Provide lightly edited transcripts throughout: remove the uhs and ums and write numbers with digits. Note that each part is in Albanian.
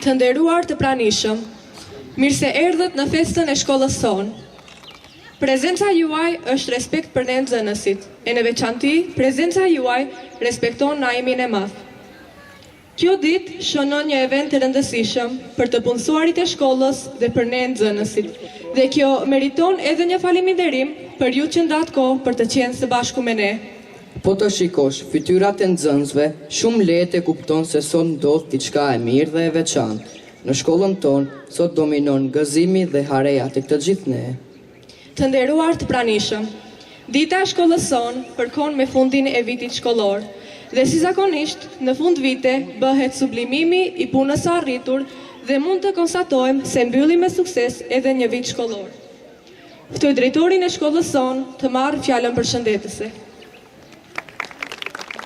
Të nderuar të pranishëm, mirë se erdhët në festën e shkollës sonë. Prezenca juaj është respekt për ne nxënësit, e në veçanti, prezenca juaj respekton naimin e madh. Kjo ditë shënon një event të rëndësishëm për të punësuarit e shkollës dhe për ne nxënësit, dhe kjo meriton edhe një faleminderim për ju që ndatë kohë për të qenë së bashku me ne. Po të shikosh fytyrat e nxënësve, shumë lehtë e kupton se sot ndodh diçka e mirë dhe e veçantë. Në shkollën tonë sot dominon gëzimi dhe hareja tek të gjithë ne. Të nderuar të pranishëm, dita e shkollës sonë përkon me fundin e vitit shkollor, dhe si zakonisht në fund vite bëhet sublimimi i punës së arritur dhe mund të konstatojmë se mbylli me sukses edhe një vit shkollor. Ftoj drejtorin e shkollës sonë të marrë fjalën përshëndetëse.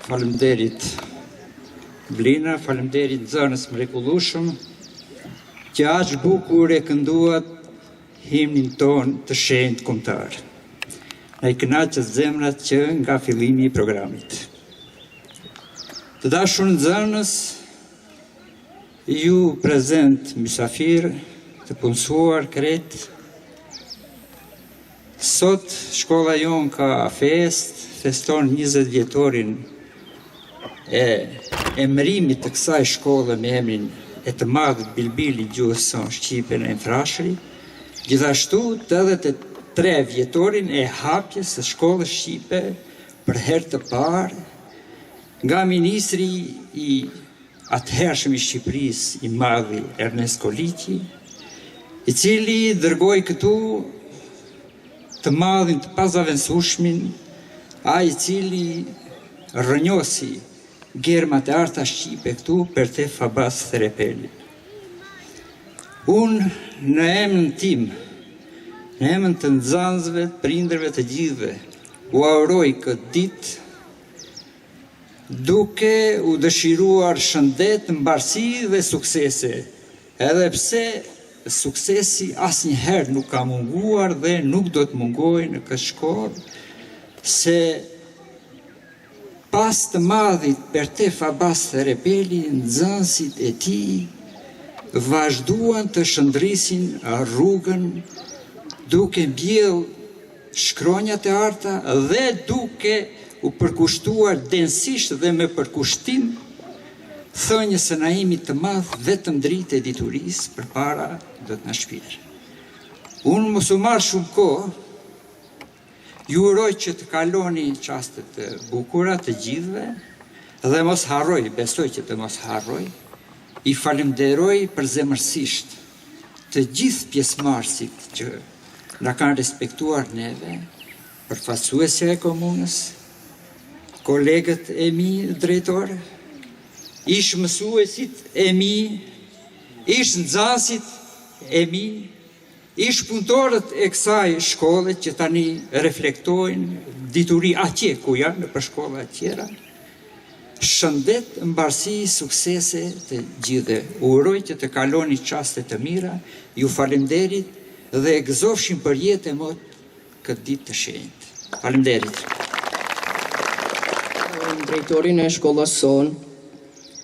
Faleminderit Blina, faleminderit nxënës mrekullueshëm që aq bukur e kënduat himnin ton të shenjtë kombëtar. Na i kënaqet zemrat që nga fillimi i programit. Të dashur nxënës, ju prezent mysafir, të punësuar kret, sot shkolla jon ka feston 20 vjetorin e emërimit të kësaj shkolle me emrin e të madhët Bilbili gjuhës sonë shqipe në Enfrashëri, gjithashtu 83 vjetorin e hapjes së shkollës shqipe për herë të parë nga ministri i atëhershëm i Shqipërisë i madhi Ernest Koliqi, i cili dërgoi këtu të madhin të pazaventueshmin, ai i cili rrënjosi gjermat e arta shqipe këtu për te Fabas Therepeli. Unë në emrin tim, në emrin të nxënësve, prindërve të gjithëve, u auroj këtë ditë duke u dëshiruar shëndet, mbarësi dhe suksese, edhe pse suksesi asnjëherë nuk ka munguar dhe nuk do të mungojë në këtë shkollë, se pas të madhit për te Fabas Therepeli, nxënësit e tij vazhduan të shëndrisin rrugën duke mbjell shkronjat e arta dhe duke u përkushtuar densisht dhe me përkushtim thënje se na jemi të madh vetëm dritë e diturisë përpara do të na shpirë. Unë mos u marr shumë kohë, ju uroj që të kaloni çaste të bukura të gjithëve dhe mos harroj, besoj që të mos harroj, i falenderoj përzemërsisht të gjithë pjesëmarrësit që na kanë respektuar neve, përfaqësuesja e komunës, kolegët e mi drejtorë, ish mësuesit e mi, ish nxënësit e mi, ish punëtorët e kësaj shkolle që tani reflektojnë dituri atje ku janë në për shkolla tjera. Shëndet, mbarësi, suksese të gjithë. Uroj që të kaloni çaste të mira, ju falenderit dhe e gëzofshim për jetë e mot këtë ditë të shenjtë. Falenderit. Drejtorin e shkollës sonë,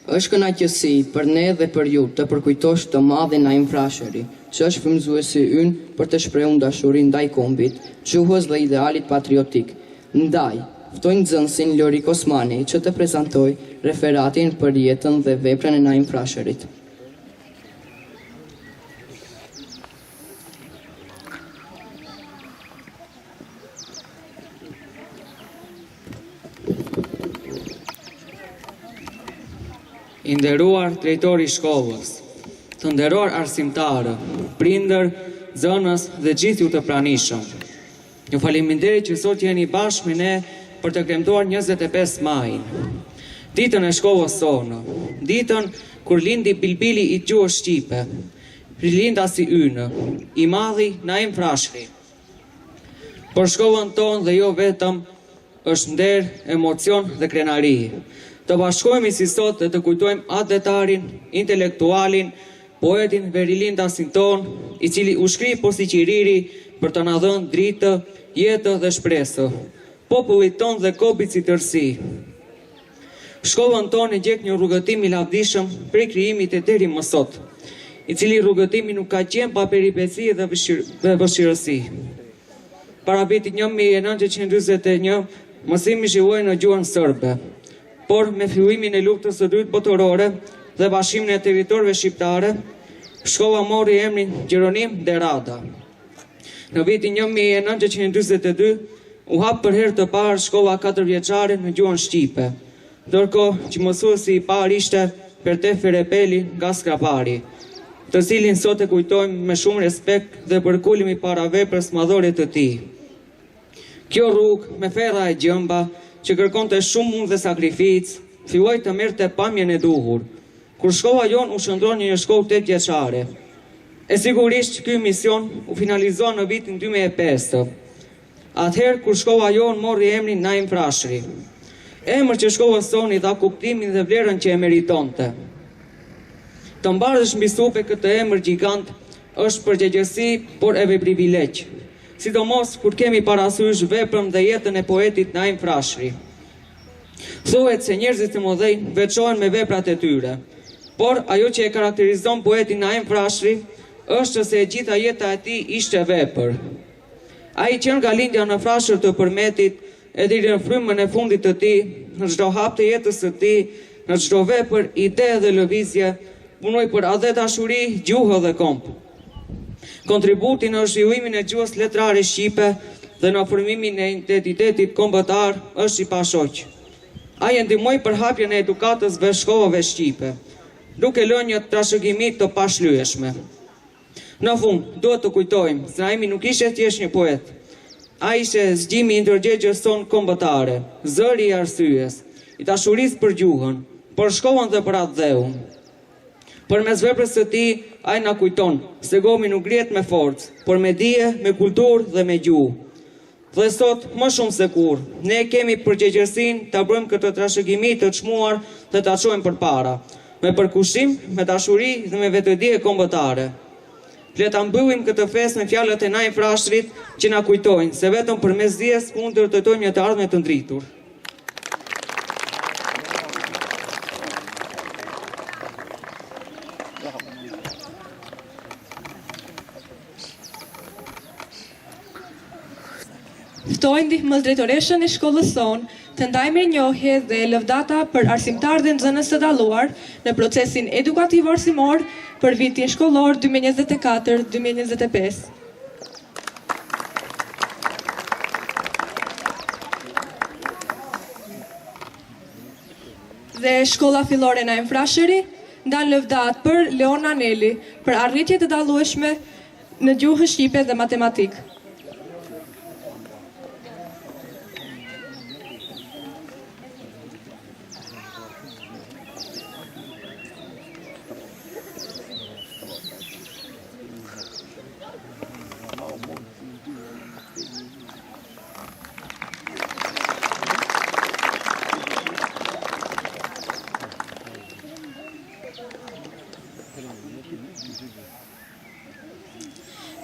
është kënaqësi për ne dhe për ju të përkujtosh të madhin Naim Frashëri, që është frymëzuesi ynë për të shprehur dashuri ndaj kombit, gjuhës dhe idealit patriotik. Ndaj, ftoj nxënësin Lorik Osmani që të prezantoj referatin për jetën dhe veprën e Naim Frashërit. I nderuar drejtori i shkollës, të nderuar arsimtarë, prindër, zënës dhe gjithë ju të pranishëm. Ju faleminderit që sot jeni bashkë me ne për të kremtuar 25 majin, ditën e shkollës sonë, ditën kur lindi bilbili i gjuhës shqipe, rilindasi ynë, i madhi Naim Frashëri. Për shkollën tonë dhe jo vetëm është nder, emocion dhe krenari. Të bashkojmë si sot dhe të kujtojmë atletarin, intelektualin, poetin dhe rilindasin ton, i cili u shkri po si qiriri për të na dhënë dritë, jetë dhe shpresë, popullit ton dhe kopit si tërsi. Shkollën tonë e gjek një rrugëtim i lavdishëm prej krijimit e deri më sot, i cili rrugëtimi nuk ka qenë pa peripeci dhe vështirësi. Para vitit 1941, mësimi zhvilloi në gjuhën serbe, por me fillimin e luftës së dytë botërore dhe bashkimin e territorëve shqiptare, shkolla mori emrin Gjeronim Derada. Në vitin 1942 u hap për herë të parë shkolla 4 vjeçare në gjuhën shqipe, ndërkohë që mësuesi i parë ishte Pertefi Repeli nga Skrapari, të cilin sot e kujtojmë me shumë respekt dhe përkulimi para veprës madhore të tij. Kjo rrugë me ferra e gjëmba që kërkonte shumë mund dhe sakrificë, filloi të merrte pamjen e duhur, kur shkolla jon u shndron një shkollë 8 vjeçare. E sigurisht ky mision u finalizua në vitin 2005. Atëherë kur shkolla jon morri emrin Naim Frashëri, emër që shkollës sonë i dha kuptimin dhe vlerën që e meritonte. Të mbarësh mbi supe këtë emër gjigant është përgjegjësi, por edhe privilegj, sidomos kur kemi parasysh veprën dhe jetën e poetit Naim Frashëri. Thuhet se njerëzit e mëdhenj veçohen me veprat e tyre, por ajo që e karakterizon poetin Naim Frashëri është se e gjitha jeta e tij ishte vepër. Ai që nga lindja në Frashër të Përmetit e deri në frymën e fundit të tij, në çdo hap të jetës së tij, në çdo vepër, ide dhe lëvizje, punoi për adhe dashuri, gjuhë dhe komp. Kontributi në zhvillimin e gjuhës letrare shqipe dhe në formimin e identitetit kombëtar është i pashoq. Ai ndihmoi për hapjen e edukatës dhe shkollave shqipe, duke lënë një trashëgimi të pashlyeshme. Në fund, duhet të kujtojmë se Naimi nuk ishte thjesht një poet. Ai ishte zgjimi i ndërgjegjës sonë kombëtare, zëri i arsyes, i dashurisë për gjuhën, për shkollën dhe për atë dheun. Përmes veprës së tij, ai na kujton se gomi nuk ngrihet me forcë, por me dije, me kulturë dhe me gjuhë. Dhe sot, më shumë se kur, ne kemi përgjegjësinë ta bëjmë këtë trashëgimi të çmuar dhe ta çojmë përpara, me përkushtim, me dashuri dhe me vetëdije kombëtare. Le ta mbyllim këtë festë me fjalët e Naim Frashërit që na kujtojnë se vetëm përmes dijes mund të ndërtojmë një të ardhme të ndritur. Ftoj ndihmës drejtoreshën e shkollës sonë të ndajmë mirënjohje dhe lëvdata për arsimtarë dhe nxënës të dalluar në procesin edukativ arsimor për vitin shkollor 2024-2025. Dhe shkolla fillore Naim Frashëri ndan lëvdat për Leon Aneli për arritje të dallueshme në gjuhën shqipe dhe matematikë.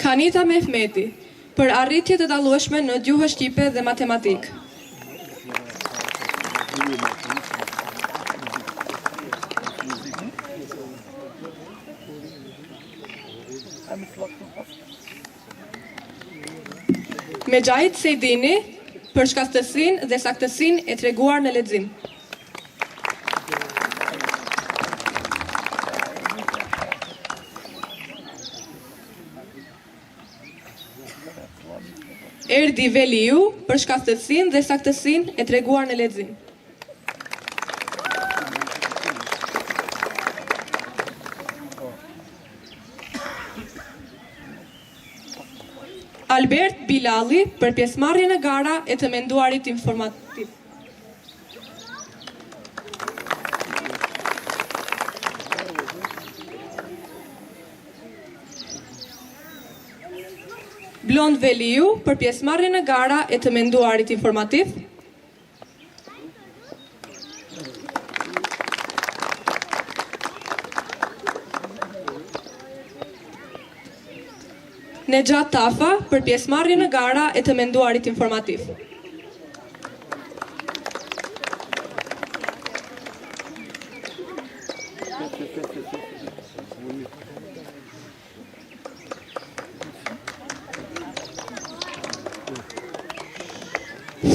Kanita Mehmeti për arritje të dallueshme në gjuhën shqipe dhe matematikë. Mexhait Sejdini për shkastësinë dhe saktësinë e treguar në lexim. Erdi Veliu për shkastësinë dhe saktësinë e treguar në lexim. Albert Bilali për pjesëmarrjen në gara e të menduarit informativ. Blond Veliu për pjesëmarrjen në gara e të menduarit informativ. Nexhat Tafa për pjesëmarrjen në gara e të menduarit informativ.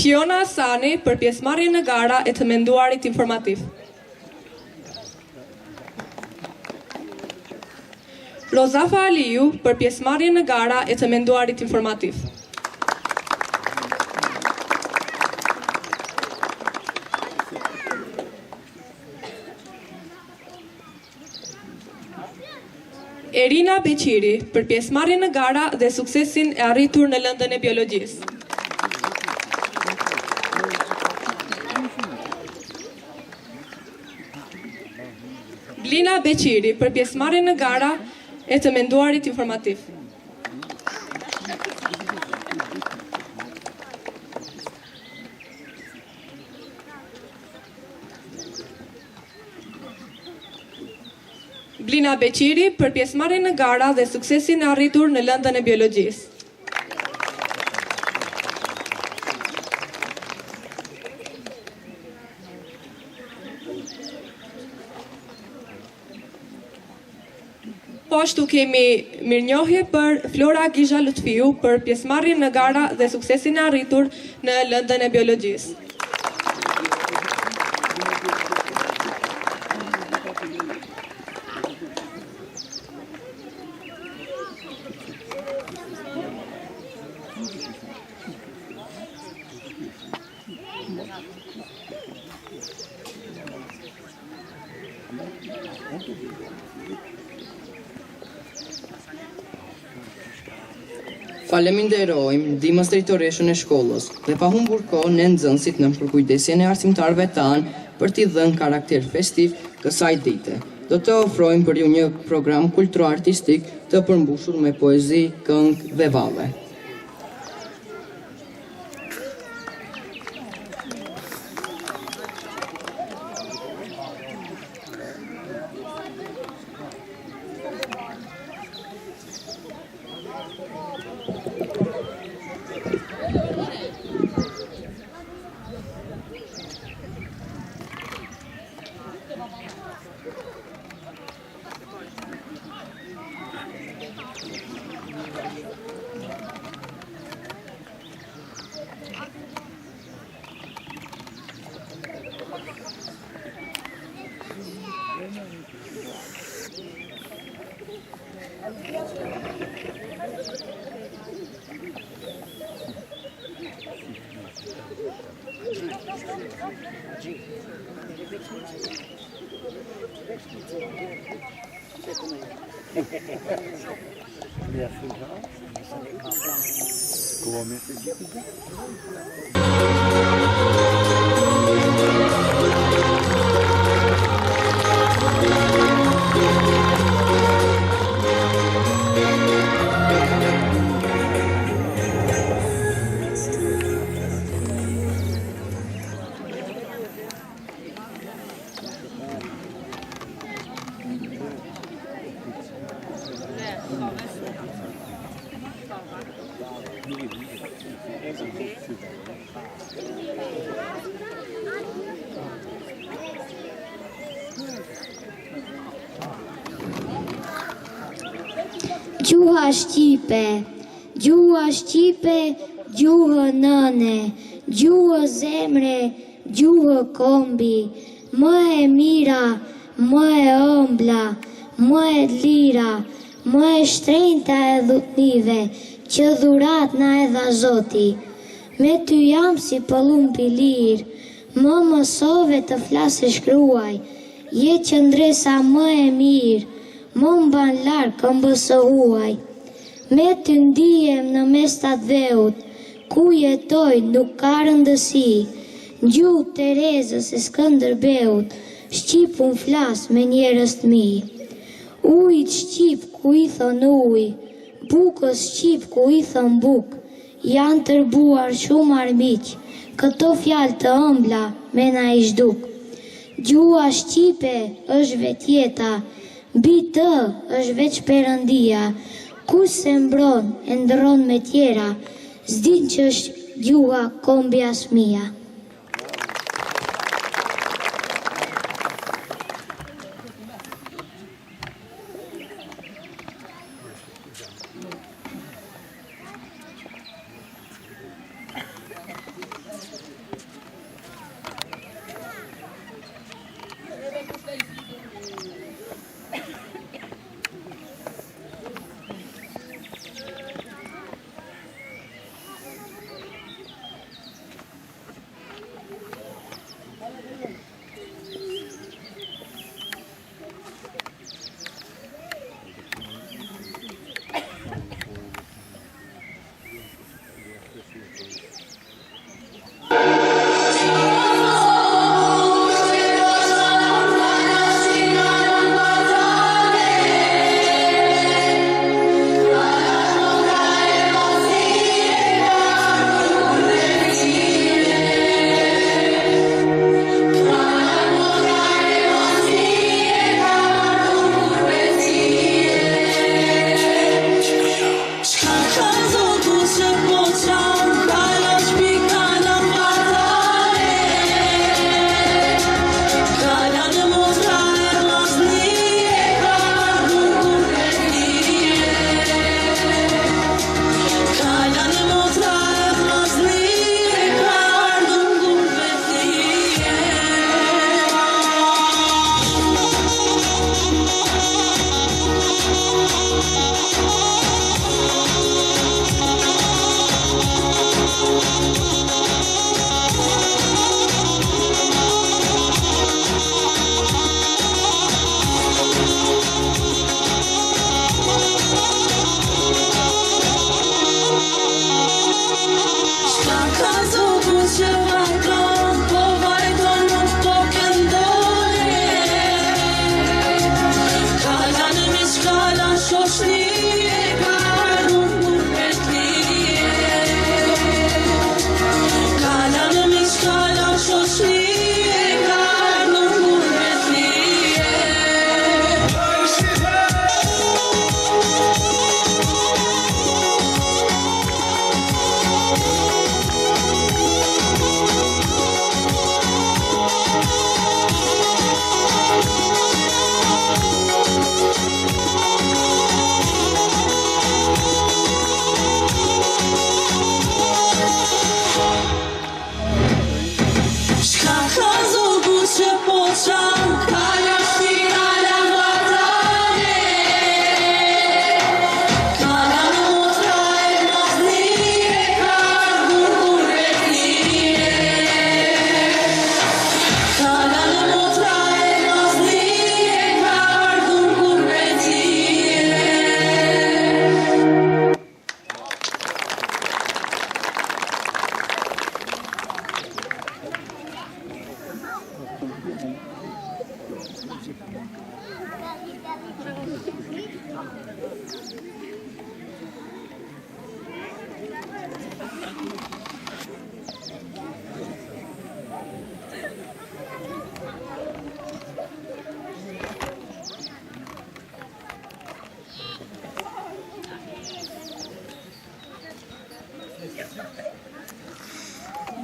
Fiona Asani për pjesëmarrjen në gara e të menduarit informativ. Rozafa Aliu për pjesëmarrjen në gara e të menduarit informativ. Erina Beqiri për pjesëmarrjen në gara dhe suksesin e arritur në lëndën e biologjisë. Glina Beqiri për pjesëmarrjen në gara e të menduarit informativ. Glina Beqiri për pjesëmarrjen në gara dhe suksesin e arritur në lëndën e biologjisë. Po ashtu kemi mirënjohje për Flora Gizha Lutfiu për pjesëmarrjen në gara dhe suksesin e arritur në lëndën e biologjisë. Faleminderojmë ndihmës drejtoreshën e shkollës dhe pa humbur kohë ne nxënësit në përkujdesjen e arsimtarëve tanë për t'i dhënë karakter festiv kësaj dite. Do të ofrojmë për ju një program kulturo-artistik të përmbushur me poezi, këngë dhe valle. Gjuha Shqipe, gjuha Shqipe, gjuhë nëne, gjuhë zemre, gjuhë kombi, më e mira, më e ëmbla, më e lira, më e shtrenjta e dhutnive, që dhurat na e dha Zoti. Me ty jam si pëllumpi lir, më mësove të flasë shkruaj, je qëndresa më e mirë, më mban larë këmbës së huaj. Me ty ndihem në mes të dheut, ku jetoj nuk ka rëndësi, gjuhë Terezës e Skënderbeut, Shqip unë flas me njerëz të mi. Ujit Shqip ku i thon uj, bukës Shqip ku i thon buk, janë tërbuar shumë armiq, këto fjalë të ëmbla me na i zhduk. Gjuha Shqipe është vetjeta, mbi të është veç Perëndia, kush se mbron e ndron me tjera, s'din që është gjuha kombi as mia.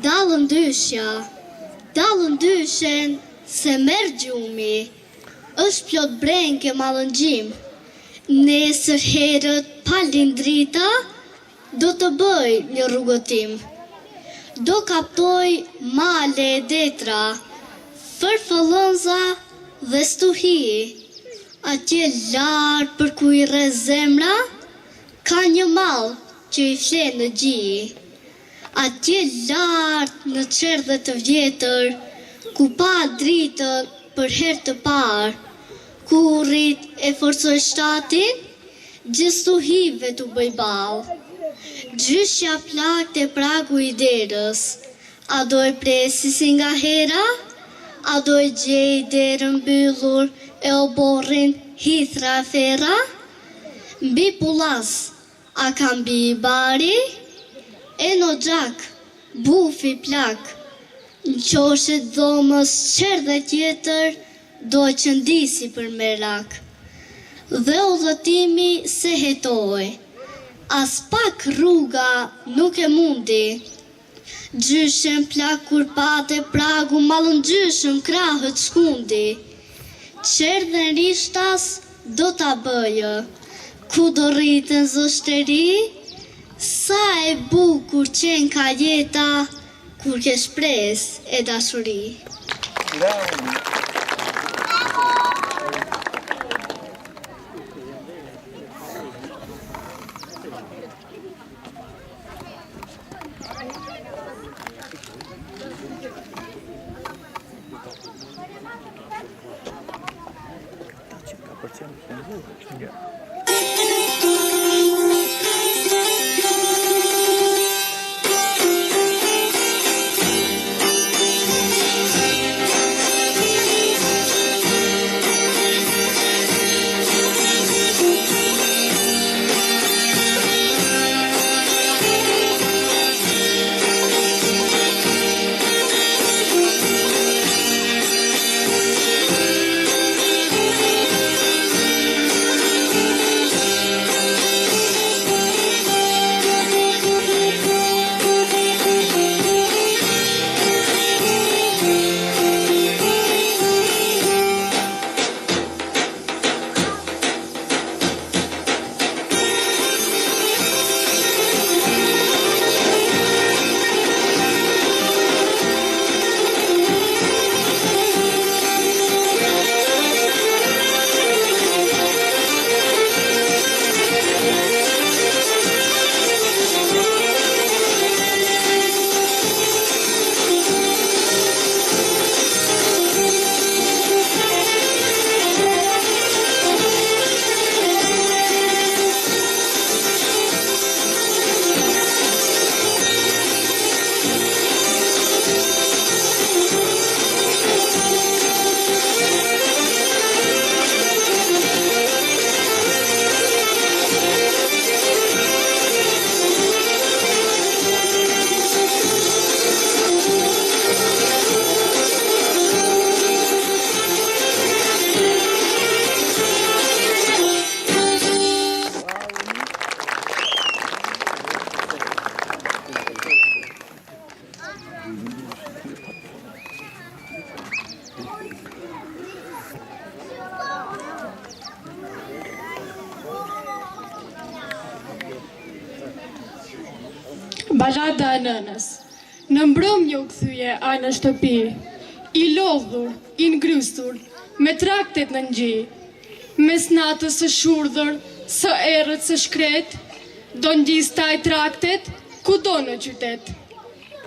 Dalën dyshen se merë gjumi, është plot brenke malëngjim. Nesër herët palindrita, do të bëj një rrugotim. Do kaptoj male e detra, fërfëllënza dhe stuhi. Atje lartë për ku i rre zemra, ka një mall që i fle në gji. Atje lartë në qerdhe të vjetër, ku pa dritën për herë të parë, ku rrit e forcoj shtatin, gjithstuhive t'u bëj balë. Gjyshja plak të pragu i derës, a do e presi si nga hera, a do e gjej derën mbyllur e oborrin hithra e fera, mbi pullas, a ka mbi i bari, e në gjak, bufi plak, në qoshet dhomës qerdhe tjetër, do e qëndisi për merak. Dhe udhëtimi se hetoj, as pak rruga nuk e mundi, gjyshen plak kur pate pragu malën gjyshen krahët shkundi, qerdhe rishtas do t'a bëjë, ku do rritën zështeri, sa e bukur qenë ka jeta, kur ke shpres e dashuri. Balada e nënës. Në mbrëmje u kthye ai në shtëpi, i lodhur, i ngrysur, me traktet në ngji. Mes natës së shurdhër, së errët së shkret, do ngjistaj traktet kudo në qytet.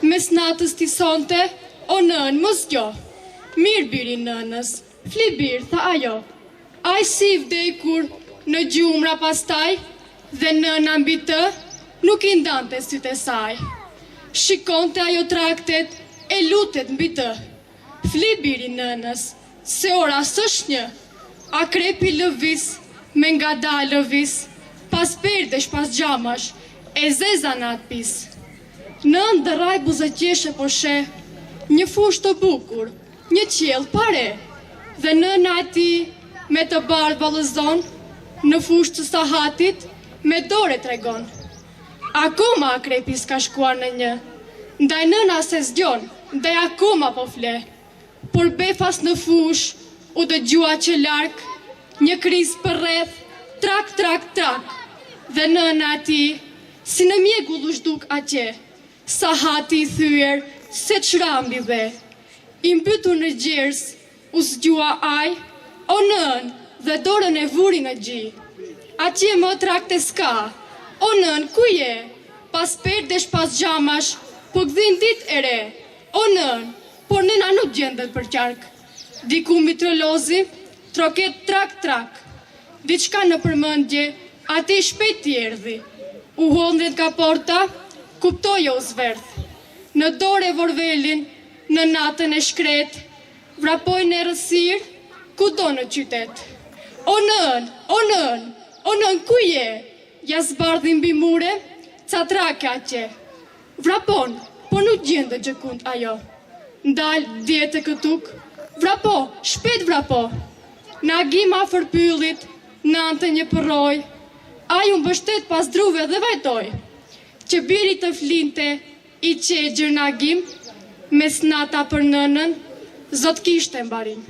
Mes natës t'i sonte, o nën, mos gjo. Mirë biri nënës, fli bir, tha ajo. Ai si vdekur në gjumra pastaj, dhe nëna mbi të nuk i ndante sytë e saj. Shikonte ajo traktet e lutet mbi të. Fli biri nënës, se ora s'është një. Akrepi lëvis, me nga da lëvis, pas perdesh, pas gjamash, e zeza në atë pis. Nën dëraj buzëqeshe po she, një fush të bukur, një qiell pare, dhe nëna ati me të bardh vallëzon, në fush të sahatit, me dore tregon. Akoma akrepi s'ka shkuar në një. Ndaj nëna se zgjon, ndaj akoma po fle. Por befas në fush, u dëgjua që lark, një kriz për rreth, trak, trak, trak. Dhe nëna ati, si në mjegull u shduk atje, sa hati i thyer, se çrambi dhe. I mbytur në gjers, u zgjua aj, o nën, dhe dorën e vuri në gji. Atje më trakte s'ka, o nën, ku je? Pas perdesh, pas gjamash, po gdhin dit e re. O nën, por nëna nuk gjendet për qark. Diku mitrolozi, troket trak, trak. Diçka në përmendje, ati shpejt i erdhi. U hondrit ka porta, kuptoj o zverdh. Në dore vorvelin, në natën e shkret, vrapoj në rësir, ku do në qytet. O nën, o nën, o nën, ku je? Ja zbardhin mbi mure, ca trake atje. Vrapon, po nuk gjende gjëkund ajo. Ndal djetë e këtuk, vrapo, shpet vrapo. Në agim afer pyllit, nante një përroj, ajo mbështet pas druve dhe vajtoj. Që biri të flinte, i qegjër në agim, mes nata për nënën, zot kishte mbarim.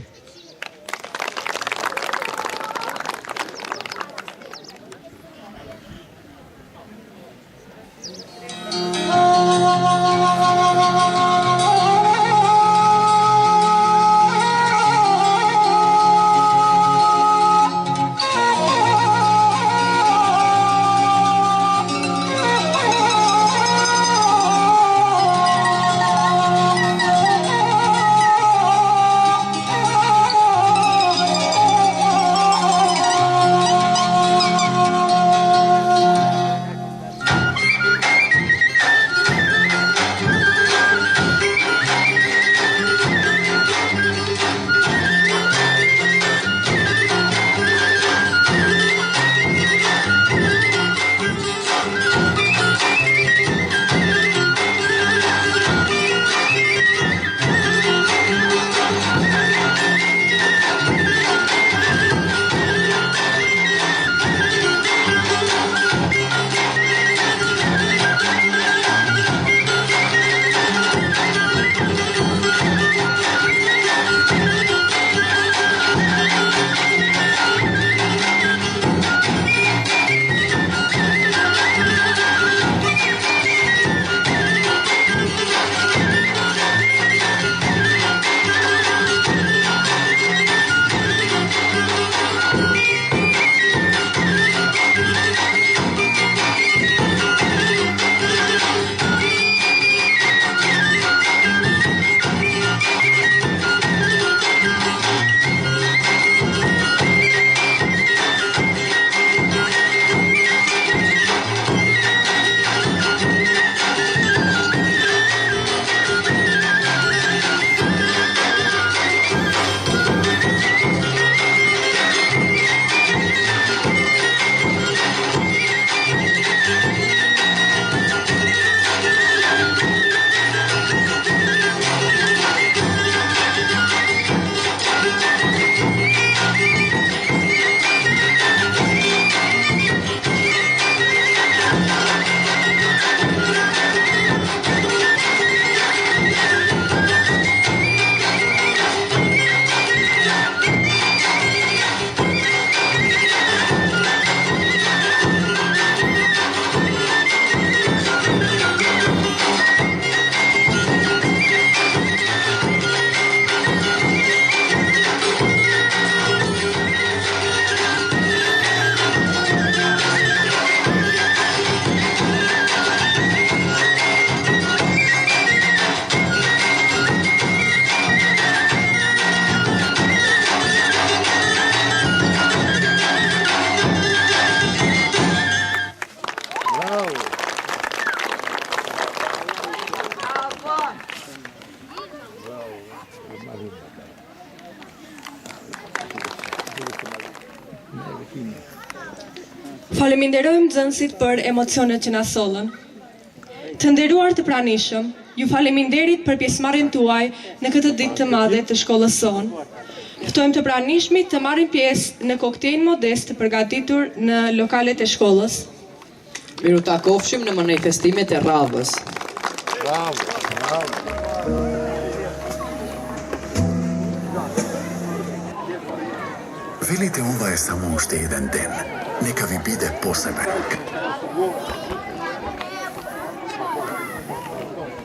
Faleminderojmë nxënësit për emocionet që na sollën. Të nderuar të pranishëm, ju faleminderit për pjesëmarrjen tuaj në këtë ditë të madhe të shkollës sonë. Ftojmë të pranishmit të marrin pjesë në koktejl modest të përgatitur në lokalet e shkollës. Miru takofshim në manifestimet e radhës. Velite uva e sa mu ushte i den den, ne ka vi bide pose beruk.